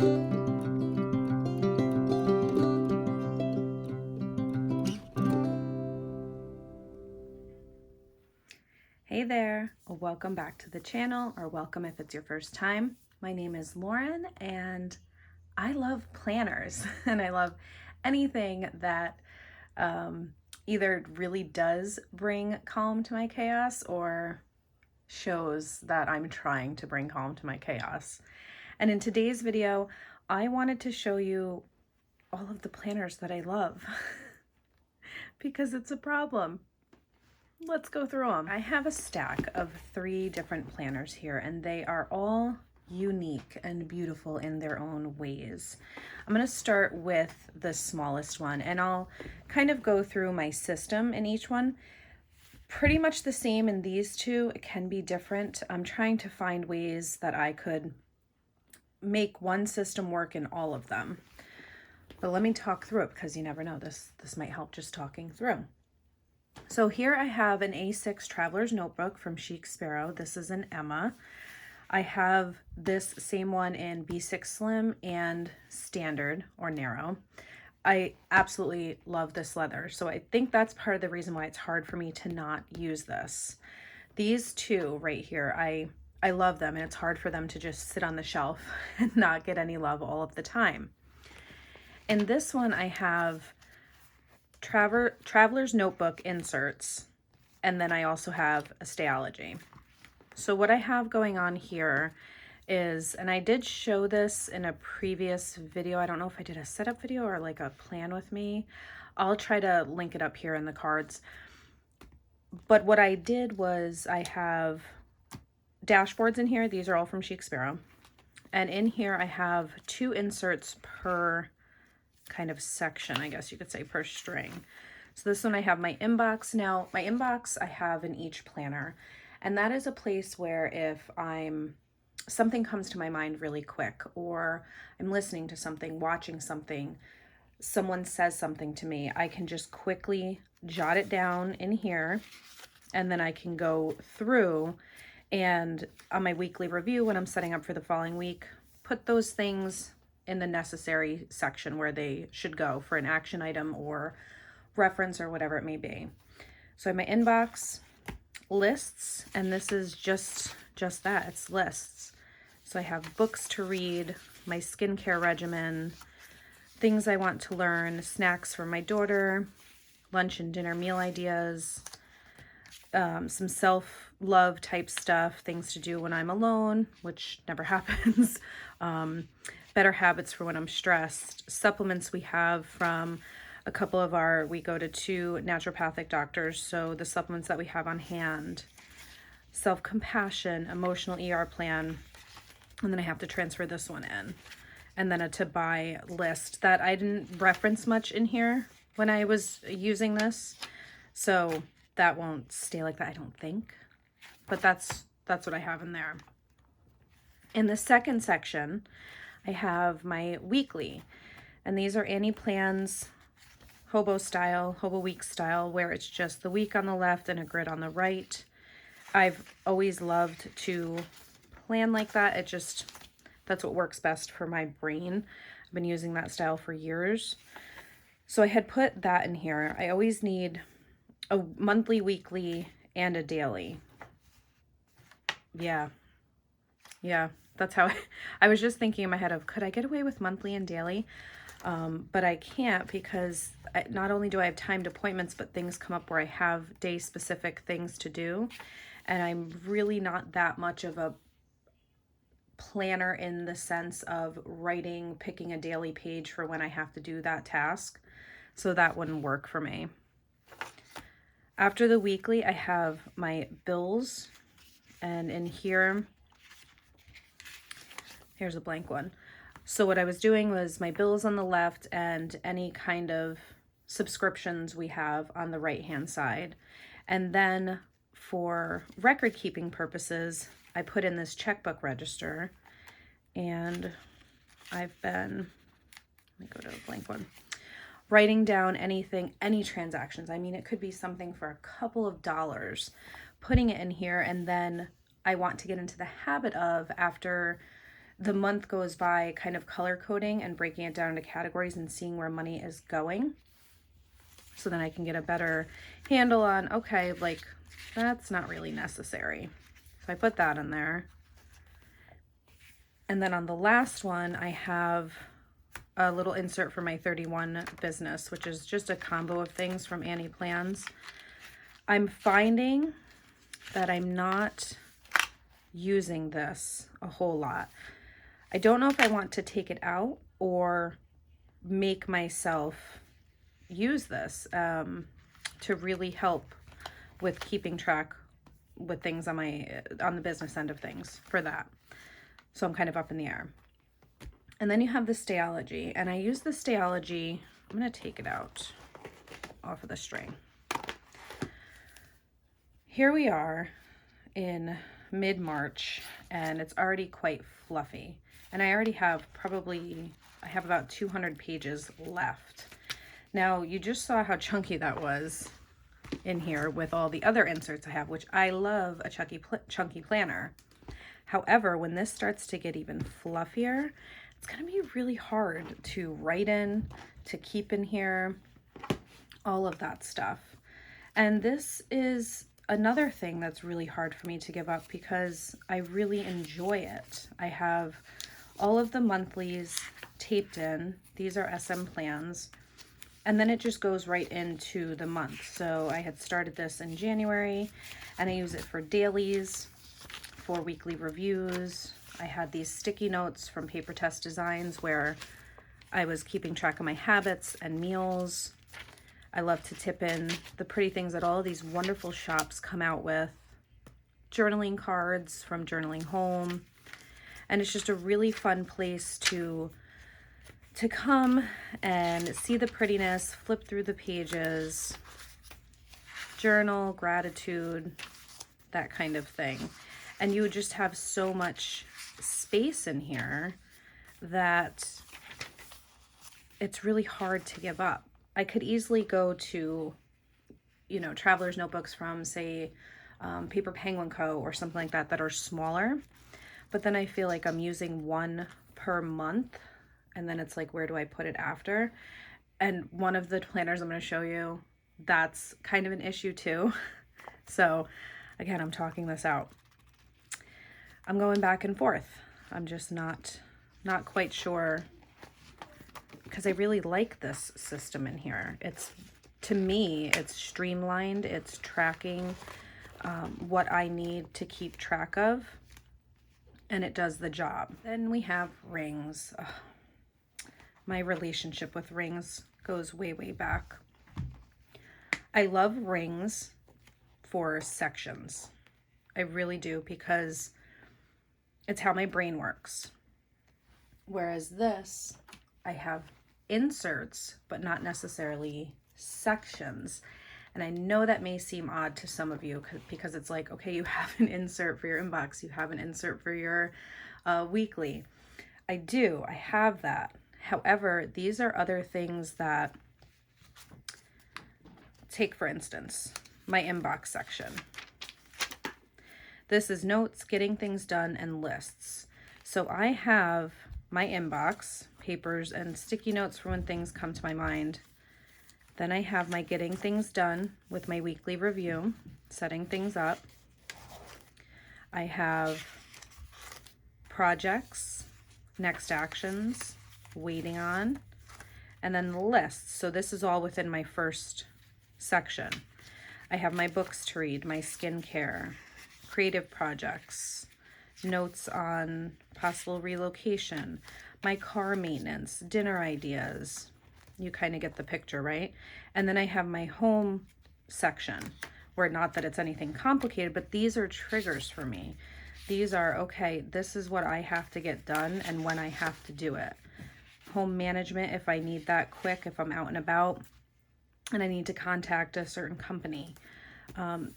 Hey there, welcome back to the channel, or welcome if it's your first time. My name is Lauren and I love planners and I love anything that either really does bring calm to my chaos or shows that I'm trying to bring calm to my chaos. And in today's video, I wanted to show you all of the planners that I love because it's a problem. Let's go through them. I have a stack of 3 different planners here, and they are all unique and beautiful in their own ways. I'm going to start with the smallest one, and I'll kind of go through my system in each one. Pretty much the same in these two. It can be different. I'm trying to find ways that I could make one system work in all of them. But let me talk through it because you never know. This might help just talking through. So here I have an A6 Traveler's Notebook from Chic Sparrow. This is an Emma. I have this same one in B6 Slim and Standard or Narrow. I absolutely love this leather. So I think that's part of the reason why it's hard for me to not use this. These two right here, I love them, and it's hard for them to just sit on the shelf and not get any love all of the time. In this one, I have Traveler's Notebook inserts, and then I also have a Stayology. So what I have going on here is, and I did show this in a previous video, I don't know if I did a setup video or like a plan with me. I'll try to link it up here in the cards. But what I did was I have dashboards in here. These are all from Chic Sparrow. And in here I have 2 inserts per kind of section, I guess you could say, per string. So this one I have my inbox. Now my inbox I have in each planner, and that is a place where if something comes to my mind really quick, or I'm listening to something, watching something, someone says something to me, I can just quickly jot it down in here, and then I can go through and on my weekly review when I'm setting up for the following week, put those things in the necessary section where they should go for an action item or reference or whatever it may be. So I have my inbox, lists, and this is just that, it's lists. So I have books to read, my skincare regimen, things I want to learn, snacks for my daughter, lunch and dinner meal ideas, some self-love type stuff, things to do when I'm alone, which never happens, better habits for when I'm stressed, supplements we have from a couple of we go to 2 naturopathic doctors, so the supplements that we have on hand, self-compassion, emotional ER plan, and then I have to transfer this one in, and then a to buy list that I didn't reference much in here when I was using this, so that won't stay like that, I don't think, but that's what I have in there. In the second section, I have my weekly, and these are Annie Plans Hobo Week style, where it's just the week on the left and a grid on the right. I've always loved to plan like that. That's what works best for my brain. I've been using that style for years. So I had put that in here. I always need a monthly, weekly, and a daily. Yeah. That's how I was just thinking in my head of, could I get away with monthly and daily? But I can't, because not only do I have timed appointments, but things come up where I have day specific things to do. And I'm really not that much of a planner in the sense of picking a daily page for when I have to do that task. So that wouldn't work for me. After the weekly, I have my bills, and in here, here's a blank one. So what I was doing was my bills on the left and any kind of subscriptions we have on the right hand side. And then for record keeping purposes, I put in this checkbook register, and I've been, let me go to a blank one, writing down anything, any transactions. I mean, it could be something for a couple of dollars, putting it in here. And then I want to get into the habit of, after the month goes by kind of color coding and breaking it down into categories and seeing where money is going. So then I can get a better handle on, okay, like that's not really necessary. So I put that in there. And then on the last one, I have a little insert for my 31 business, which is just a combo of things from Annie Plans. I'm finding that I'm not using this a whole lot. I don't know if I want to take it out or make myself use this to really help with keeping track with things on the business end of things for that. So I'm kind of up in the air. And then you have the Stayology, and I use the Stayology. I'm going to take it out off of the string. Here we are in mid-March, and it's already quite fluffy. And I already have I have about 200 pages left. Now, you just saw how chunky that was in here with all the other inserts I have, which I love a chunky planner. However, when this starts to get even fluffier, it's going to be really hard to write in, to keep in here, all of that stuff. And this is another thing that's really hard for me to give up because I really enjoy it. I have all of the monthlies taped in. These are SM plans. And then it just goes right into the month. So I had started this in January, and I use it for dailies, for weekly reviews. I had these sticky notes from Paper Test Designs where I was keeping track of my habits and meals. I love to tip in the pretty things that all of these wonderful shops come out with. Journaling cards from Journaling Home. And it's just a really fun place to come and see the prettiness, flip through the pages, journal, gratitude, that kind of thing. And you would just have so much space in here that it's really hard to give up. I could easily go to, traveler's notebooks from, say, Paper Penguin Co. or something like that are smaller. But then I feel like I'm using one per month. And then it's like, where do I put it after? And one of the planners I'm going to show you, that's kind of an issue too. So again, I'm talking this out. I'm going back and forth. I'm just not quite sure, because I really like this system in here. To me, it's streamlined. It's tracking what I need to keep track of, and it does the job. Then we have rings. Ugh. My relationship with rings goes way, way back. I love rings for sections. I really do, because it's how my brain works. Whereas this, I have inserts, but not necessarily sections. And I know that may seem odd to some of you because it's like, okay, you have an insert for your inbox, you have an insert for your weekly. I have that. However, these are other things that, take for instance, my inbox section. This is notes, getting things done, and lists. So I have my inbox, papers, and sticky notes for when things come to my mind. Then I have my getting things done with my weekly review, setting things up. I have projects, next actions, waiting on, and then the lists. So this is all within my first section. I have my books to read, my skincare, creative projects, notes on possible relocation, my car maintenance, dinner ideas. You kind of get the picture, right? And then I have my home section, where, not that it's anything complicated, but these are triggers for me. These are, okay, this is what I have to get done and when I have to do it. Home management, if I need that quick, if I'm out and about and I need to contact a certain company.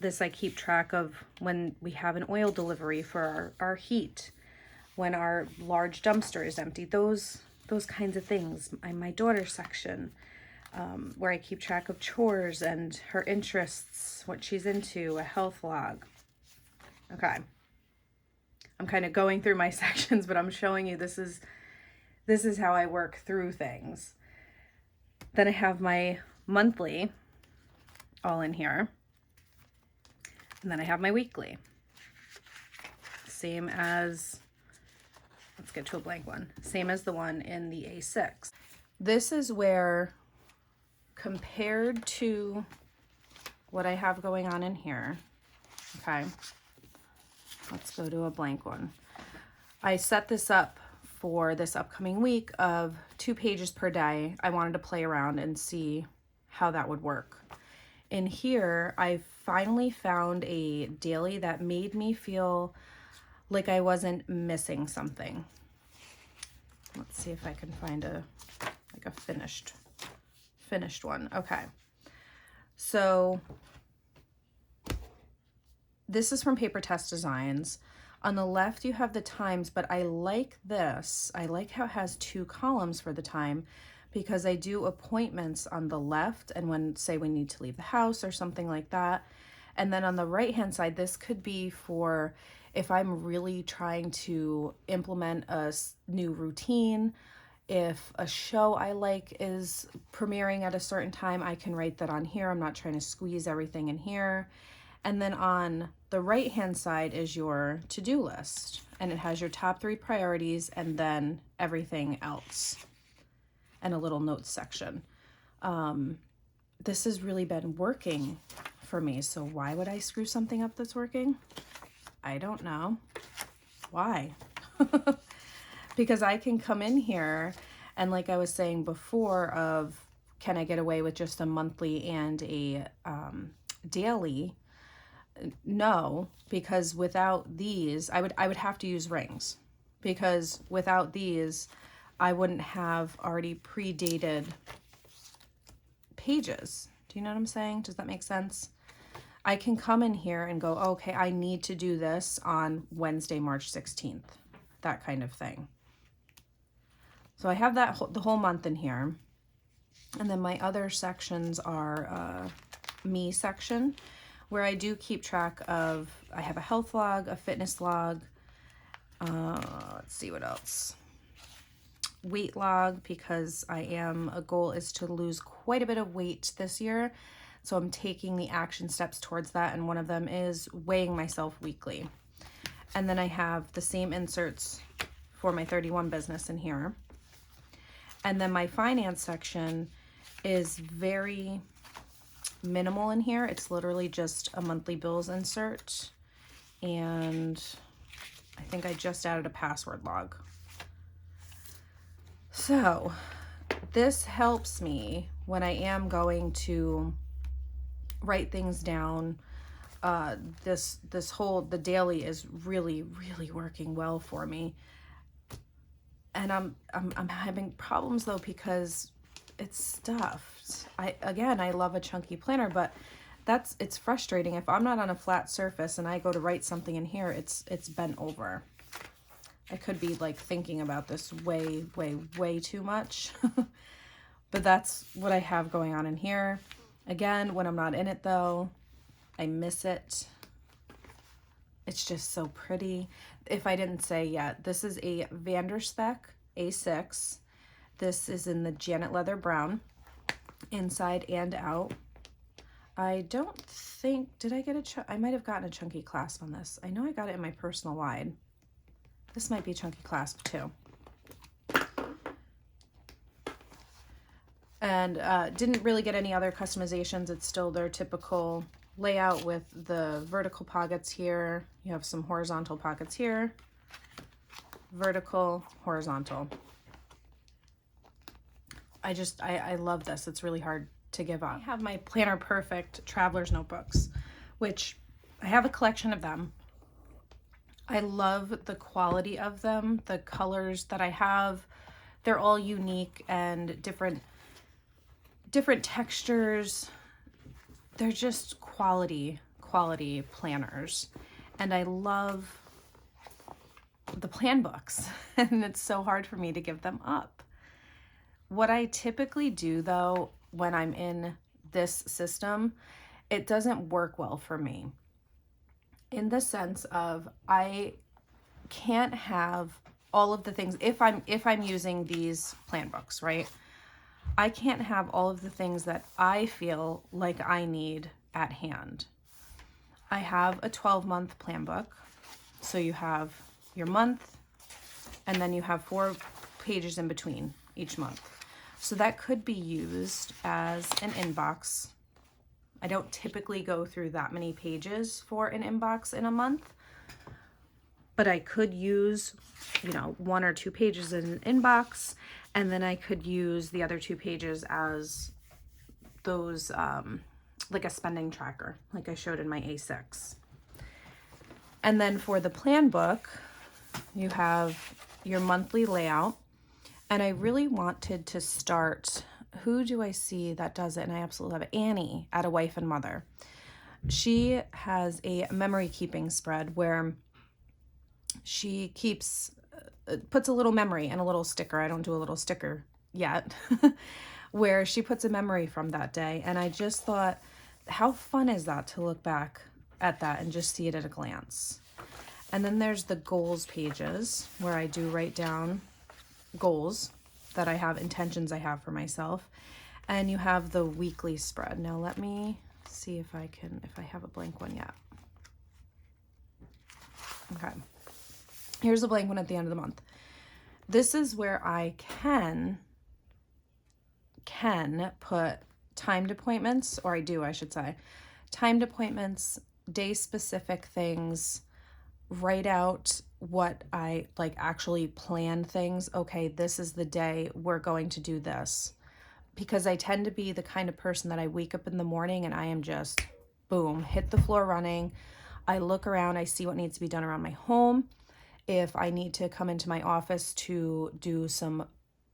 This I keep track of when we have an oil delivery for our heat, when our large dumpster is empty, those kinds of things. My daughter's section, where I keep track of chores and her interests, what she's into, a health log. Okay. I'm kind of going through my sections, but I'm showing you this is how I work through things. Then I have my monthly all in here. And then I have my weekly. Same as, let's get to a blank one. Same as the one in the A6. This is where, compared to what I have going on in here, okay, let's go to a blank one. I set this up for this upcoming week of 2 pages per day. I wanted to play around and see how that would work. In here, I finally found a daily that made me feel like I wasn't missing something. Let's see if I can find a finished one. Okay. So this is from Paper Test Designs. On the left, you have the times, but I like this. I like how it has 2 columns for the time, because I do appointments on the left and when, say, we need to leave the house or something like that. And then on the right-hand side, this could be for if I'm really trying to implement a new routine. If a show I like is premiering at a certain time, I can write that on here. I'm not trying to squeeze everything in here. And then on the right-hand side is your to-do list. And it has your top 3 priorities and then everything else. And a little notes section. This has really been working for me. So why would I screw something up that's working? I don't know. Why? Because I can come in here and, like I was saying before, of can I get away with just a monthly and a daily? No, because without these, I would have to use rings, because without these, I wouldn't have already predated pages. Do you know what I'm saying? Does that make sense? I can come in here and go, okay, I need to do this on Wednesday, March 16th, that kind of thing. So I have that the whole month in here. And then my other sections are me section, where I do keep track of, I have a health log, a fitness log, let's see what else. Weight log, because a goal is to lose quite a bit of weight this year. So I'm taking the action steps towards that. And one of them is weighing myself weekly. And then I have the same inserts for my 31 business in here. And then my finance section is very minimal in here. It's literally just a monthly bills insert. And I think I just added a password log. So this helps me when I am going to write things down. The daily is really, really working well for me. And I'm having problems though, because it's stuffed. I love a chunky planner, but it's frustrating. If I'm not on a flat surface and I go to write something in here, it's bent over. I could be like thinking about this way, way, way too much. But that's what I have going on in here. Again, when I'm not in it though, I miss it. It's just so pretty. If I didn't say yet, this is a Vanderspec A6. This is in the Janet Leather Brown, inside and out. I don't think, did I get I might have gotten a chunky clasp on this. I know I got it in my personal wide. This might be a chunky clasp too. And didn't really get any other customizations. It's still their typical layout with the vertical pockets here. You have some horizontal pockets here. Vertical, horizontal. I love this. It's really hard to give up. I have my Planner Perfect Traveler's Notebooks, which I have a collection of them. I love the quality of them. The colors that I have, they're all unique and different textures. They're just quality planners. And I love the plan books, and it's so hard for me to give them up. What I typically do though, when I'm in this system, it doesn't work well for me, in the sense of I can't have all of the things, if I'm using these plan books, right? I can't have all of the things that I feel like I need at hand. I have a 12-month plan book. So you have your month, and then you have 4 pages in between each month. So that could be used as an inbox. I don't typically go through that many pages for an inbox in a month, but I could use, 1 or 2 pages in an inbox, and then I could use the other 2 pages as those, like a spending tracker, like I showed in my A6. And then for the plan book, you have your monthly layout. And I really wanted to start, who do I see that does it? And I absolutely love it. Annie at A Wife and Mother. She has a memory keeping spread where she puts a little memory and a little sticker. I don't do a little sticker yet, where she puts a memory from that day. And I just thought, how fun is that to look back at that and just see it at a glance. And then there's the goals pages where I do write down goals that I have, intentions I have for myself. And you have the weekly spread. Now let me see if I have a blank one yet. Okay. Here's a blank one at the end of the month. This is where I can put timed appointments, or I should say, timed appointments, day specific things, write out what I like, actually plan things. Okay, this is the day we're going to do this. Because I tend to be the kind of person that I wake up in the morning and I am just, boom, hit the floor running. I look around, I see what needs to be done around my home. If I need to come into my office to do some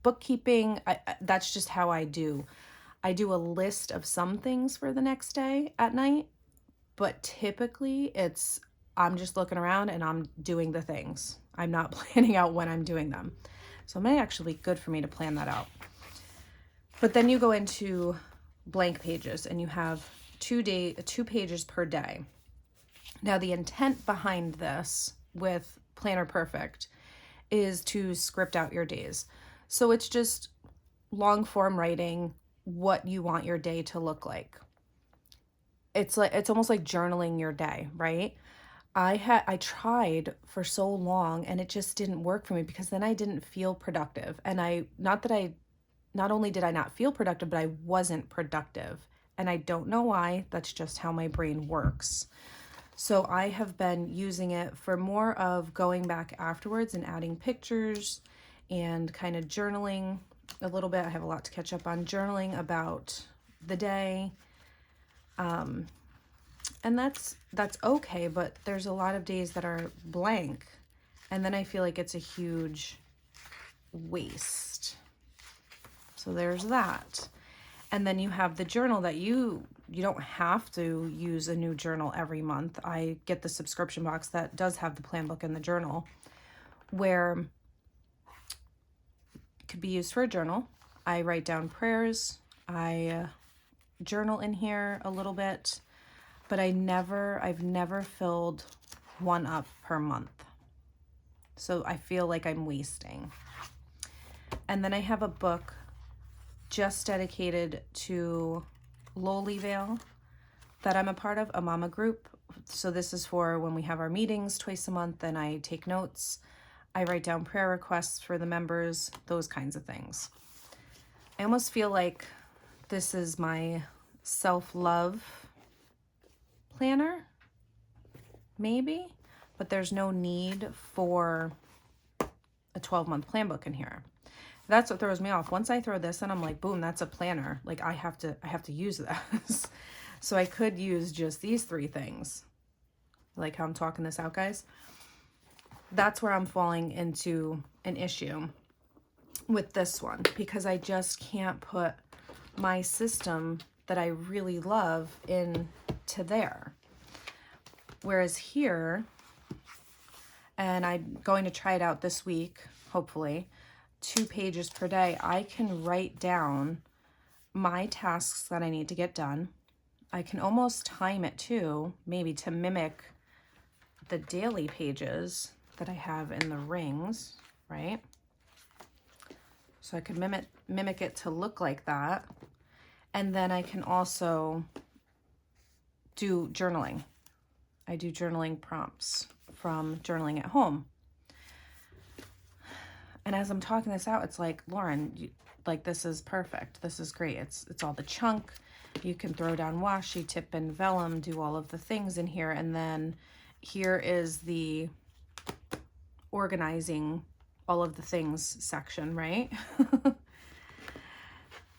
bookkeeping, that's just how I do. I do a list of some things for the next day at night, but typically I'm just looking around and I'm doing the things. I'm not planning out when I'm doing them. So it may actually be good for me to plan that out. But then you go into blank pages and you have 2 pages per day. Now the intent behind this with Planner Perfect is to script out your days. So it's just long form writing what you want your day to look like. It's almost like journaling your day, right? I tried for so long and it just didn't work for me because then I didn't feel productive. And not only did I not feel productive, but I wasn't productive. And I don't know why. That's just how my brain works. So I have been using it for more of going back afterwards and adding pictures and kind of journaling a little bit. I have a lot to catch up on, journaling about the day. And that's okay, but there's a lot of days that are blank. And then I feel like it's a huge waste. So there's that. And then you have the journal that you don't have to use a new journal every month. I get the subscription box that does have the plan book and the journal, where it could be used for a journal. I write down prayers. I journal in here a little bit, but I've never filled one up per month. So I feel like I'm wasting. And then I have a book just dedicated to Lowly Vale that I'm a part of, a mama group. So this is for when we have our meetings twice a month and I take notes. I write down prayer requests for the members, those kinds of things. I almost feel like this is my self-love planner, maybe, but there's no need for a 12-month plan book in here. That's what throws me off. Once I throw this in, I'm like, boom, that's a planner. Like I have to use this. So I could use just these 3 things. Like how I'm talking this out, guys. That's where I'm falling into an issue with this one, because I just can't put my system that I really love into there. Whereas here, and I'm going to try it out this week, hopefully, 2 pages per day, I can write down my tasks that I need to get done. I can almost time it too, maybe to mimic the daily pages. that I have in the rings, right? So I could mimic it to look like that. And then I can also do journaling. I do journaling prompts from Journaling at Home. And as I'm talking this out, it's like, Lauren, like, this is perfect. This is great. It's all the chunk. You can throw down washi, tip, and vellum, do all of the things in here. And then here is the organizing all of the things section, right?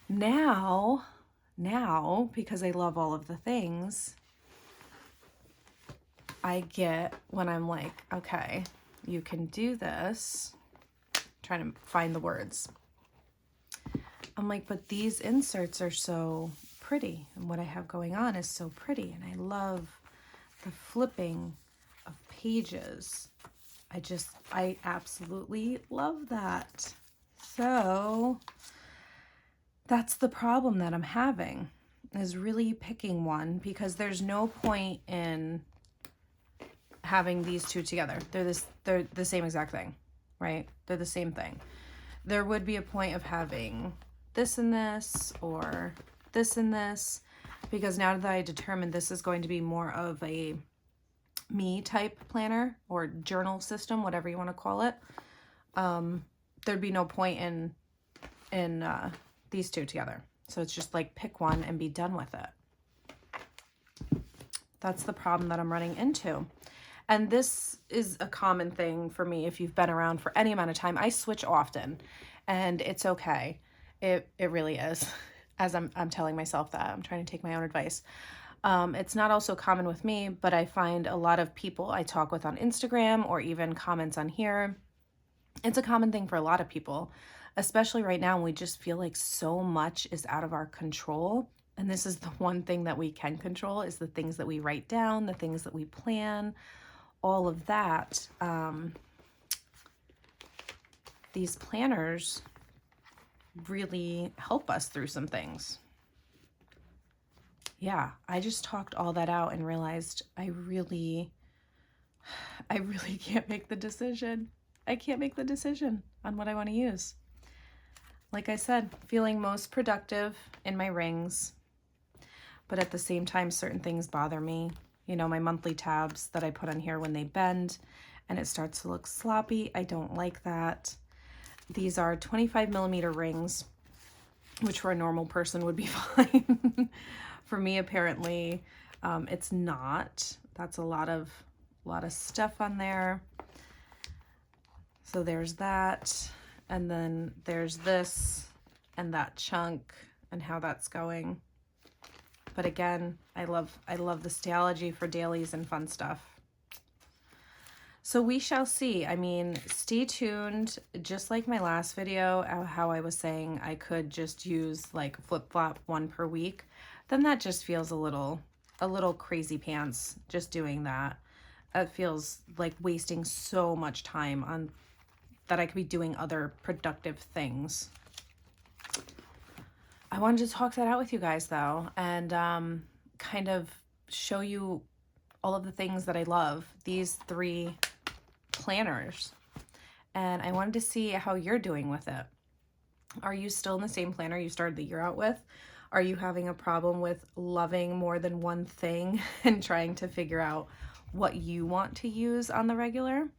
Now, because I love all of the things, I get when I'm like, okay, you can do this. I'm trying to find the words. I'm like, but these inserts are so pretty, and what I have going on is so pretty, and I love the flipping of pages. I absolutely love that. So that's the problem that I'm having, is really picking one, because there's no point in having these two together. They're the same exact thing, right? They're the same thing. There would be a point of having this and this, or this and this, because now that I determined this is going to be more of a me type planner or journal system, whatever you want to call it, there'd be no point in these two together. So it's just like, pick one and be done with it. That's the problem that I'm running into. And this is a common thing for me. If you've been around for any amount of time, I switch often, and it's okay. It really is. As I'm telling myself that, I'm trying to take my own advice. It's not also common with me, but I find a lot of people I talk with on Instagram, or even comments on here, it's a common thing for a lot of people, especially right now when we just feel like so much is out of our control. And this is the one thing that we can control, is the things that we write down, the things that we plan, all of that. These planners really help us through some things. Yeah, I just talked all that out and realized I really can't make the decision. I can't make the decision on what I want to use. Like I said, feeling most productive in my rings, but at the same time, certain things bother me. You know, my monthly tabs that I put on here, when they bend and it starts to look sloppy, I don't like that. These are 25 millimeter rings, which for a normal person would be fine. For me, apparently, it's not. That's a lot of stuff on there. So there's that, and then there's this and that chunk and how that's going. But again, I love the Stayology for dailies and fun stuff. So we shall see. I mean, stay tuned. Just like my last video, how I was saying I could just use like flip-flop one per week, then that just feels a little crazy pants just doing that. It feels like wasting so much time on that I could be doing other productive things. I wanted to talk that out with you guys though, and kind of show you all of the things that I love, these 3 planners. And I wanted to see how you're doing with it. Are you still in the same planner you started the year out with? Are you having a problem with loving more than one thing and trying to figure out what you want to use on the regular?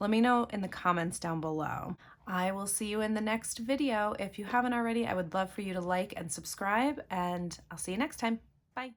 Let me know in the comments down below. I will see you in the next video. If you haven't already, I would love for you to like and subscribe, and I'll see you next time. Bye.